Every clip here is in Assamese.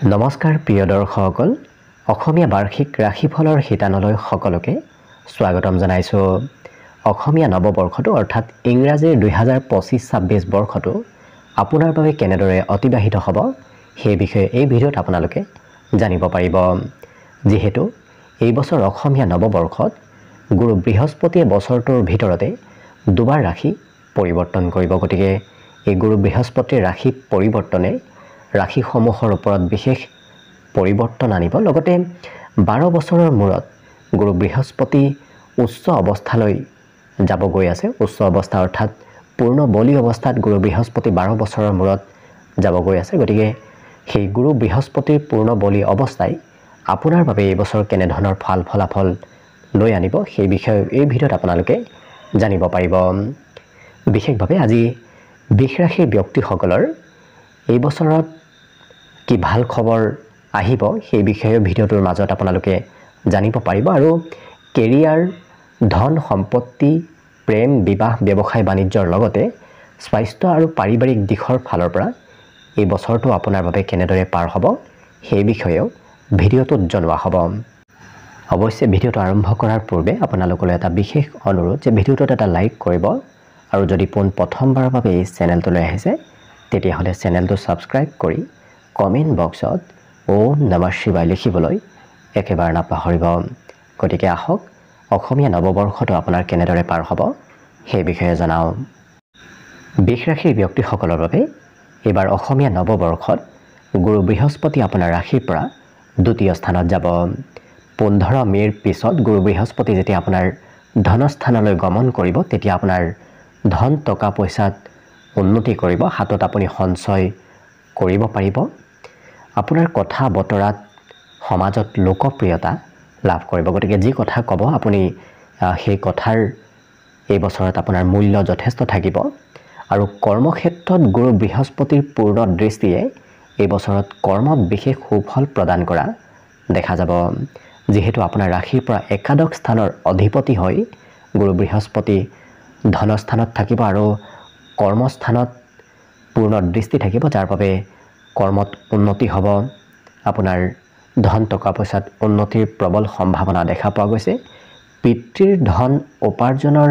নমস্কাৰ প্ৰিয় দৰ্শকসকল অসমীয়া বাৰ্ষিক ৰাশিফলৰ শিতানলৈ সকলোকে স্বাগতম জনাইছোঁ। অসমীয়া নৱবৰ্ষটো অৰ্থাৎ ইংৰাজীৰ 2025-26 বৰ্ষটো আপোনাৰ বাবে কেনেদৰে অতিবাহিত হ'ব সেই বিষয়ে এই ভিডিঅ'ত আপোনালোকে জানিব পাৰিব। যিহেতু এই বছৰ অসমীয়া নৱবৰ্ষত গুৰু বৃহস্পতিয়ে বছৰটোৰ ভিতৰতে দুবাৰ ৰাশি পৰিৱৰ্তন কৰিব, গতিকে এই গুৰু বৃহস্পতিৰ ৰাশি পৰিৱৰ্তনে ৰাশিসমূহৰ ওপৰত বিশেষ পৰিৱৰ্তন আনিব। লগতে 12 বছৰৰ মূৰত গুৰু বৃহস্পতি উচ্চ অৱস্থালৈ যাব গৈ আছে। উচ্চ অৱস্থা অৰ্থাৎ পূৰ্ণ বলি অৱস্থাত গুৰু বৃহস্পতি 12 বছৰৰ মূৰত যাব গৈ আছে। গতিকে সেই গুৰু বৃহস্পতিৰ পূৰ্ণ বলি অৱস্থাই আপোনাৰ বাবে এই বছৰ কেনেধৰণৰ ফলাফল লৈ আনিব সেই বিষয়ে এই ভিডিঅ'ত আপোনালোকে জানিব পাৰিব। বিশেষভাৱে আজি বৃষ ৰাশিৰ ব্যক্তিসকলৰ এই বছৰত কি ভাল খবৰ আহিব সেই বিষয়ে ভিডিঅ'টোৰ মাজত আপোনালোকে জানিব পাৰিব। আৰু কেৰিয়াৰ, ধন সম্পত্তি, প্ৰেম, বিবাহ, ব্যৱসায় বাণিজ্যৰ লগতে স্বাস্থ্য আৰু পাৰিবাৰিক দিশৰ ফালৰ পৰা এই বছৰটো আপোনাৰ বাবে কেনেদৰে পাৰ হ'ব সেই বিষয়েও ভিডিঅ'টোত জনোৱা হ'ব। অৱশ্যে ভিডিঅ'টো আৰম্ভ কৰাৰ পূৰ্বে আপোনালোকলৈ এটা বিশেষ অনুৰোধ যে ভিডিঅ'টোত এটা লাইক কৰিব আৰু যদি প্ৰথমবাৰৰ বাবে এই চেনেলটোলৈ আহিছে তেতিয়াহ'লে চেনেলটো ছাবস্ক্ৰাইব কৰি কমেণ্ট বক্সত ওম নমঃ শিৱায় লিখিবলৈ একেবাৰে নাপাহৰিব। গতিকে আহক অসমীয়া নৱবৰ্ষটো আপোনাৰ কেনেদৰে পাৰ হ'ব সেই বিষয়ে জনাওঁ। বৃষ ৰাশিৰ ব্যক্তিসকলৰ বাবে এইবাৰ অসমীয়া নৱবৰ্ষত গুৰু বৃহস্পতি আপোনাৰ ৰাশিৰ পৰা দ্বিতীয় স্থানত যাব। 15 মে'ৰ পিছত গুৰু বৃহস্পতি যেতিয়া আপোনাৰ ধনস্থানলৈ গমন কৰিব তেতিয়া আপোনাৰ ধন টকা পইচাত উন্নতি কৰিব, হাতত আপুনি সঞ্চয় কৰিব পাৰিব। আপোনাৰ কথা বতৰাত সমাজত লোকপ্ৰিয়তা লাভ কৰিব। গতিকে যি কথা ক'ব আপুনি সেই কথাৰ এই বছৰত আপোনাৰ মূল্য যথেষ্ট থাকিব। আৰু কৰ্মক্ষেত্ৰত গুৰু বৃহস্পতিৰ পূৰ্ণ দৃষ্টিয়ে এই বছৰত কৰ্মত বিশেষ সুফল প্ৰদান কৰা দেখা যাব। যিহেতু আপোনাৰ ৰাশিৰ পৰা একাদশ স্থানৰ অধিপতি হৈ গুৰু বৃহস্পতি ধনস্থানত থাকিব আৰু কৰ্মস্থানত পূৰ্ণ দৃষ্টি থাকিব, যাৰ বাবে কৰ্মত উন্নতি হ'ব। আপোনাৰ ধন টকা পইচাত উন্নতিৰ প্ৰবল সম্ভাৱনা দেখা পোৱা গৈছে। পিতৃৰ ধন উপাৰ্জনৰ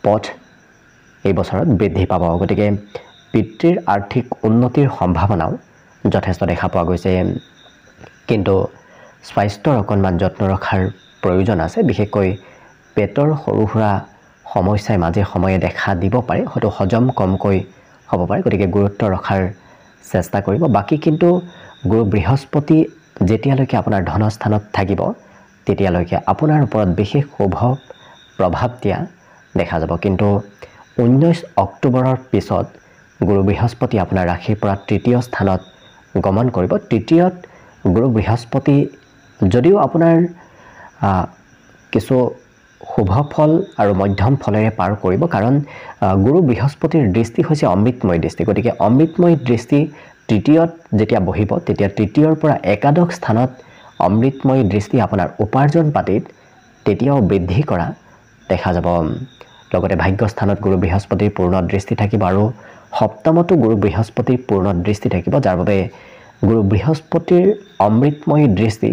পথ এই বছৰত বৃদ্ধি পাব। গতিকে পিতৃৰ আৰ্থিক উন্নতিৰ সম্ভাৱনাও যথেষ্ট দেখা পোৱা গৈছে। কিন্তু স্বাস্থ্যৰ অকণমান যত্ন ৰখাৰ প্ৰয়োজন আছে। বিশেষকৈ পেটৰ সৰু সুৰা সমস্যাই মাজে সময়ে দেখা দিব পাৰে, হয়তো হজম কমকৈ হ'ব পাৰে, গতিকে গুৰুত্ব ৰখাৰ চেষ্টা কৰিব। বাকী কিন্তু গুৰু বৃহস্পতি যেতিয়ালৈকে আপোনাৰ ধনস্থানত থাকিব তেতিয়ালৈকে আপোনাৰ ওপৰত বিশেষ শুভ প্ৰভাৱ দিয়া দেখা যাব। কিন্তু 19 অক্টোবৰৰ পিছত গুৰু বৃহস্পতি আপোনাৰ ৰাশিৰ পৰা তৃতীয় স্থানত গমন কৰিব। তৃতীয়ত গুৰু বৃহস্পতি যদিও আপোনাৰ কিছু শুভ ফল আৰু মধ্যম ফলেৰে পাৰ কৰিব, কাৰণ গুৰু বৃহস্পতিৰ দৃষ্টি হৈছে অমৃতময় দৃষ্টি। গতিকে অমৃতময় দৃষ্টি তৃতীয়ত যেতিয়া বহিব তেতিয়া তৃতীয়ৰ পৰা একাদশ স্থানত অমৃতময় দৃষ্টি আপোনাৰ উপাৰ্জন পাতিত তেতিয়াও বৃদ্ধি কৰা দেখা যাব। লগতে ভাগ্যস্থানত গুৰু বৃহস্পতিৰ পূৰ্ণ দৃষ্টি থাকিব আৰু সপ্তমতো গুৰু বৃহস্পতিৰ পূৰ্ণ দৃষ্টি থাকিব, যাৰ বাবে গুৰু বৃহস্পতিৰ অমৃতময় দৃষ্টি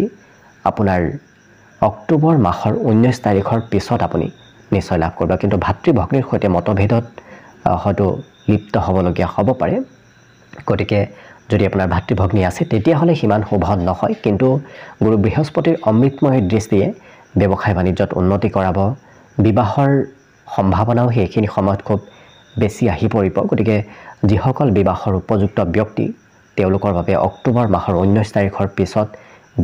আপোনাৰ অক্টোবৰ মাহৰ 19 তাৰিখৰ পিছত আপুনি নিশ্চয় লাভ কৰিব। কিন্তু ভাতৃ ভগ্নীৰ সৈতে মতভেদত হয়তো লিপ্ত হ'বলগীয়া হ'ব পাৰে। গতিকে যদি আপোনাৰ ভাতৃ ভগ্নী আছে তেতিয়াহ'লে সিমান শুভ নহয়। কিন্তু গুৰু বৃহস্পতিৰ অমৃতময় দৃষ্টিয়ে ব্যৱসায় বাণিজ্যত উন্নতি কৰাব। বিবাহৰ সম্ভাৱনাও সেইখিনি সময়ত খুব বেছি আহি পৰিব। গতিকে যিসকল বিবাহৰ উপযুক্ত ব্যক্তি তেওঁলোকৰ বাবে অক্টোবৰ মাহৰ 19 তাৰিখৰ পিছত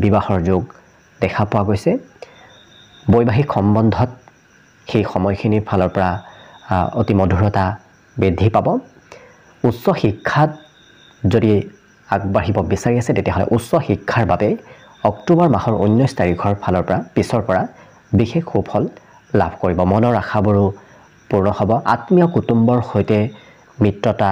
বিবাহৰ যোগ দেখা পোৱা গৈছে। বৈবাহিক সম্বন্ধত সেই সময়খিনিৰ ফালৰ পৰা অতি মধুৰতা বৃদ্ধি পাব। উচ্চ শিক্ষাত যদি আগবাঢ়িব বিচাৰি আছে তেতিয়াহ'লে উচ্চ শিক্ষাৰ বাবে অক্টোবৰ মাহৰ 19 তাৰিখৰ ফালৰ পৰা পিছৰ পৰা বিশেষ সুফল লাভ কৰিব। মনৰ আশাবোৰো পূৰ্ণ হ'ব। আত্মীয় কুটুম্বৰ সৈতে মিত্ৰতা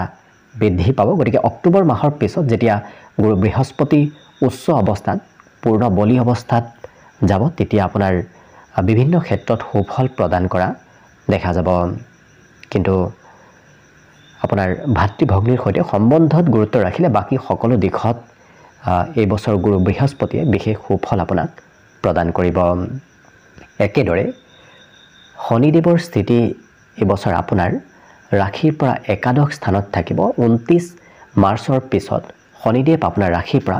বৃদ্ধি পাব। গতিকে অক্টোবৰ মাহৰ পিছত যেতিয়া গুৰু বৃহস্পতি উচ্চ অৱস্থাত পূৰ্ণ বলি অৱস্থাত যাব তেতিয়া আপোনাৰ বিভিন্ন ক্ষেত্ৰত সুফল প্ৰদান কৰা দেখা যাব। কিন্তু আপোনাৰ ভাতৃ ভগ্নীৰ সৈতে সম্বন্ধত গুৰুত্ব ৰাখিলে বাকী সকলো দিশত এই বছৰ গুৰু বৃহস্পতিয়ে বিশেষ সুফল আপোনাক প্ৰদান কৰিব। একেদৰে শনিদেৱৰ স্থিতি এই বছৰ আপোনাৰ ৰাশিৰ পৰা একাদশ স্থানত থাকিব। 29 মাৰ্চৰ পিছত শনিদেৱ আপোনাৰ ৰাশিৰ পৰা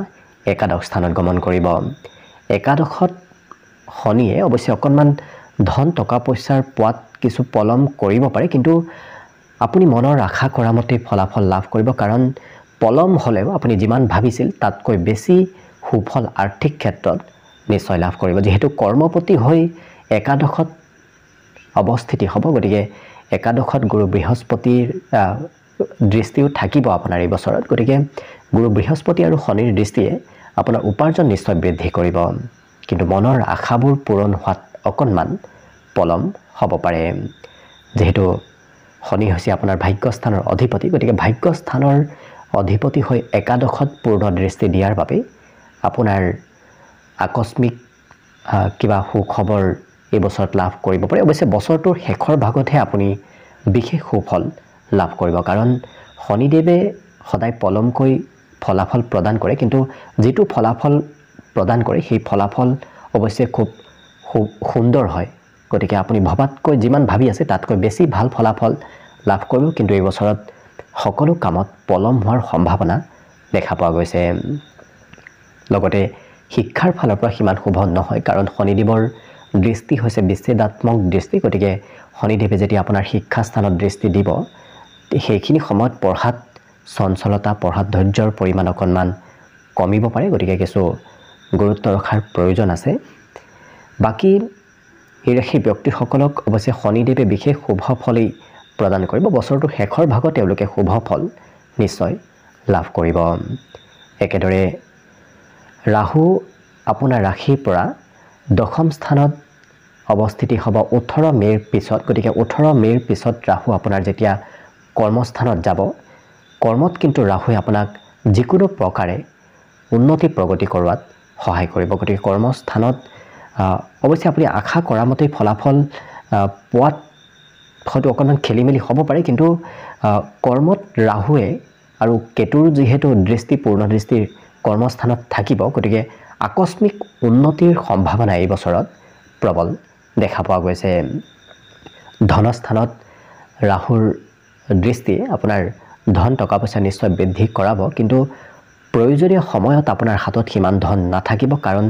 একাদশ স্থানত গমন কৰিব। একাদশত শনিয়ে অৱশ্যে অকণমান ধন টকা পইচাৰ পোৱাত কিছু পলম কৰিব পাৰে, কিন্তু আপুনি মনৰ আশা কৰা মতে ফলাফল লাভ কৰিব, কাৰণ পলম হ'লেও আপুনি যিমান ভাবিছিল তাতকৈ বেছি সুফল আৰ্থিক ক্ষেত্ৰত নিশ্চয় লাভ কৰিব। যিহেতু কৰ্মপতি হৈ একাদশত অৱস্থিতি হ'ব, গতিকে একাদশত গুৰু বৃহস্পতিৰ দৃষ্টিও থাকিব আপোনাৰ এই বছৰত। গতিকে গুৰু বৃহস্পতি আৰু শনিৰ দৃষ্টিয়ে আপোনাৰ উপাৰ্জন নিশ্চয় বৃদ্ধি কৰিব, কিন্তু মনৰ আশাবোৰ পূৰণ হোৱাত অকণমান পলম হ'ব পাৰে। যিহেতু শনি হৈছে আপোনাৰ ভাগ্যস্থানৰ অধিপতি, গতিকে ভাগ্যস্থানৰ অধিপতি হৈ একাদশত পূৰ্ণ দৃষ্টি দিয়াৰ বাবে আপোনাৰ আকস্মিক কিবা সুখবৰ এই বছৰত লাভ কৰিব পাৰে। অৱশ্যে বছৰটোৰ শেষৰ ভাগতহে আপুনি বিশেষ সুফল লাভ কৰিব, কাৰণ শনিদেৱে সদায় পলমকৈ ফলাফল প্ৰদান কৰে, কিন্তু যিটো ফলাফল প্ৰদান কৰে সেই ফলাফল অৱশ্যে খুব সুন্দৰ হয়। গতিকে আপুনি ভবাতকৈ যিমান ভাবি আছে তাতকৈ বেছি ভাল ফলাফল লাভ কৰিব, কিন্তু এই বছৰত সকলো কামত পলম হোৱাৰ সম্ভাৱনা দেখা পোৱা গৈছে। লগতে শিক্ষাৰ ফালৰ পৰা সিমান শুভ নহয়, কাৰণ শনিদেৱৰ দৃষ্টি হৈছে বিচ্ছেদাত্মক দৃষ্টি। গতিকে শনিদেৱে যেতিয়া আপোনাৰ শিক্ষাস্থানত দৃষ্টি দিব, সেইখিনি সময়ত পঢ়াত চঞ্চলতা, পঢ়াত ধৈৰ্যৰ পৰিমাণ অকণমান কমিব পাৰে, গতিকে কিছু গুৰুত্ব ৰখাৰ প্ৰয়োজন আছে। বাকী এই ৰাশিৰ ব্যক্তিসকলক অৱশ্যে শনিদেৱে বিশেষ শুভ ফলেই প্ৰদান কৰিব। বছৰটোৰ শেষৰ ভাগত তেওঁলোকে শুভ ফল নিশ্চয় লাভ কৰিব। একেদৰে ৰাহু আপোনাৰ ৰাশিৰ পৰা দশম স্থানত অৱস্থিতি হ'ব 18 মে'ৰ পিছত। গতিকে 18 মে'ৰ পিছত ৰাহু আপোনাৰ যেতিয়া কৰ্মস্থানত যাব, কৰ্মত কিন্তু ৰাহুৱে আপোনাক যিকোনো প্ৰকাৰে উন্নতি প্ৰগতি কৰোৱাত সহায় কৰিব। গতিকে কৰ্মস্থানত অৱশ্যে আপুনি আশা কৰা মতেই ফলাফল পোৱাত হয়তো অকণমান খেলি মেলি হ'ব পাৰে, কিন্তু কৰ্মত ৰাহুৱে আৰু কেতুৰ যিহেতু দৃষ্টি পূৰ্ণ দৃষ্টিৰ কৰ্মস্থানত থাকিব, গতিকে আকস্মিক উন্নতিৰ সম্ভাৱনা এই বছৰত প্ৰবল দেখা পোৱা গৈছে। ধনস্থানত ৰাহুৰ দৃষ্টিয়ে আপোনাৰ ধন টকা পইচা নিশ্চয় বৃদ্ধি কৰাব, কিন্তু প্ৰয়োজনীয় সময়ত আপোনাৰ হাতত সিমান ধন নাথাকিব, কাৰণ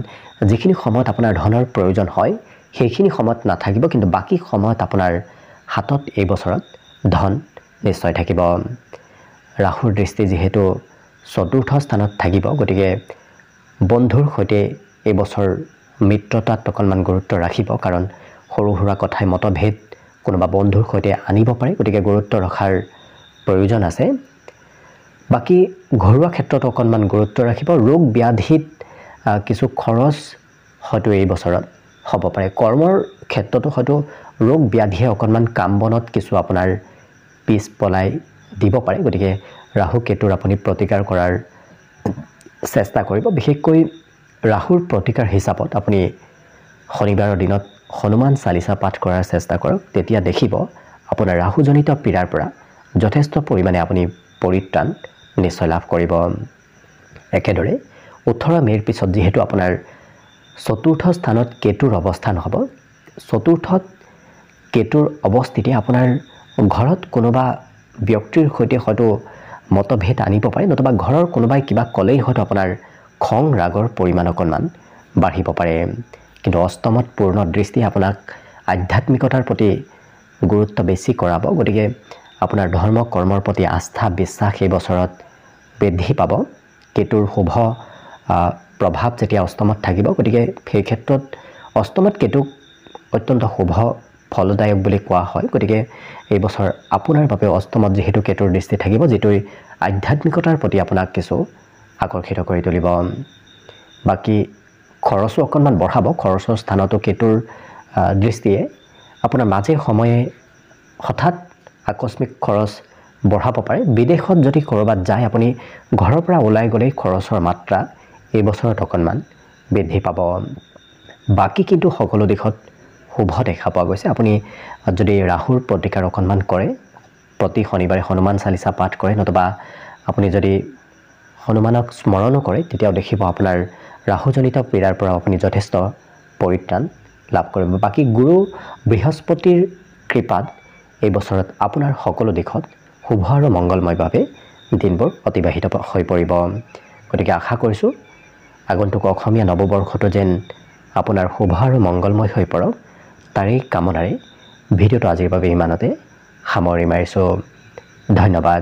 যিখিনি সময়ত আপোনাৰ ধনৰ প্ৰয়োজন হয় সেইখিনি সময়ত নাথাকিব, কিন্তু বাকী সময়ত আপোনাৰ হাতত এই বছৰত ধন নিশ্চয় থাকিব। ৰাহুৰ দৃষ্টি যিহেতু চতুৰ্থ স্থানত থাকিব, গতিকে বন্ধুৰ সৈতে এই বছৰ মিত্ৰতাত অকণমান গুৰুত্ব ৰাখিব, কাৰণ সৰু সুৰা কথাই মতভেদ কোনোবা বন্ধুৰ সৈতে আনিব পাৰে, গতিকে গুৰুত্ব ৰখাৰ প্ৰয়োজন আছে। বাকী ঘৰুৱা ক্ষেত্ৰত অকণমান গুৰুত্ব ৰাখিব। ৰোগ ব্যাধিত কিছু খৰচ হয়তো এই বছৰত হ'ব পাৰে। কৰ্মৰ ক্ষেত্ৰতো হয়তো ৰোগ ব্যাধিয়ে অকণমান কাম বনত কিছু আপোনাৰ পিছ পলাই দিব পাৰে, গতিকে ৰাহু কেতুৰ আপুনি প্ৰতিকাৰ কৰাৰ চেষ্টা কৰিব। বিশেষকৈ ৰাহুৰ প্ৰতিকাৰ হিচাপত আপুনি শনিবাৰৰ দিনত হনুমান চালিচা পাঠ কৰাৰ চেষ্টা কৰক, তেতিয়া দেখিব আপোনাৰ ৰাহুজনিত পীড়াৰ পৰা যথেষ্ট পৰিমাণে আপুনি পৰিত্ৰাণ নিশ্চয় লাভ কৰিব। একেদৰে 18 মে'ৰ পিছত যিহেতু আপোনাৰ চতুৰ্থ স্থানত কেতুৰ অৱস্থান হ'ব, চতুৰ্থত কেতুৰ অৱস্থিতি আপোনাৰ ঘৰত কোনোবা ব্যক্তিৰ সৈতে হয়তো মতভেদ আনিব পাৰে, নতুবা ঘৰৰ কোনোবাই কিবা ক'লেই হয়তো আপোনাৰ খং ৰাগৰ পৰিমাণ অকণমান বাঢ়িব পাৰে। কিন্তু অষ্টমত পূৰ্ণ দৃষ্টি আপোনাক আধ্যাত্মিকতাৰ প্ৰতি গুৰুত্ব বেছি কৰাব, গতিকে আপোনাৰ ধৰ্ম কৰ্মৰ প্ৰতি আস্থা বিশ্বাস এই বছৰত বৃদ্ধি পাব। কেতুৰ শুভ প্ৰভাৱ যেতিয়া অষ্টমত থাকিব, গতিকে সেই ক্ষেত্ৰত অষ্টমত কেতুক অত্যন্ত শুভ ফলদায়ক বুলি কোৱা হয়। গতিকে এই বছৰ আপোনাৰ বাবে অষ্টমত যিহেতু কেতুৰ দৃষ্টি থাকিব, যিটোৱে আধ্যাত্মিকতাৰ প্ৰতি আপোনাক কিছু আকৰ্ষিত কৰি তুলিব। বাকী খৰচো অকণমান বঢ়াব। খৰচৰ স্থানতো কেতুৰ দৃষ্টিয়ে আপোনাৰ মাজে সময়ে হঠাৎ আকস্মিক খৰচ বঢ়াব পাৰে। বিদেশত যদি ক'ৰবাত যায় আপুনি ঘৰৰ পৰা ওলাই গ'লেই খৰচৰ মাত্ৰা এই বছৰত অকণমান বৃদ্ধি পাব। বাকী কিন্তু সকলো দিশত শুভ দেখা পোৱা গৈছে। আপুনি যদি ৰাহুৰ প্ৰতিকাৰ অকণমান কৰে, প্ৰতি শনিবাৰে হনুমান চালিচা পাঠ কৰে, নতুবা আপুনি যদি হনুমানক স্মৰণো কৰে তেতিয়াও দেখিব আপোনাৰ ৰাহুজনিত পীড়াৰ পৰা আপুনি যথেষ্ট পৰিত্ৰাণ লাভ কৰিব। বাকী গুৰু বৃহস্পতিৰ কৃপাত এই বছৰত আপোনাৰ সকলো দিশত শুভ আৰু মংগলময়ভাৱে দিনবোৰ অতিবাহিত হৈ পৰিব। গতিকে আশা কৰিছোঁ আগন্তুক অসমীয়া নৱবৰ্ষটো যেন আপোনাৰ শুভ আৰু মংগলময় হৈ পৰক, তাৰেই কামনাৰে ভিডিঅ'টো আজিৰ বাবে ইমানতে সামৰি মাৰিছোঁ। ধন্যবাদ।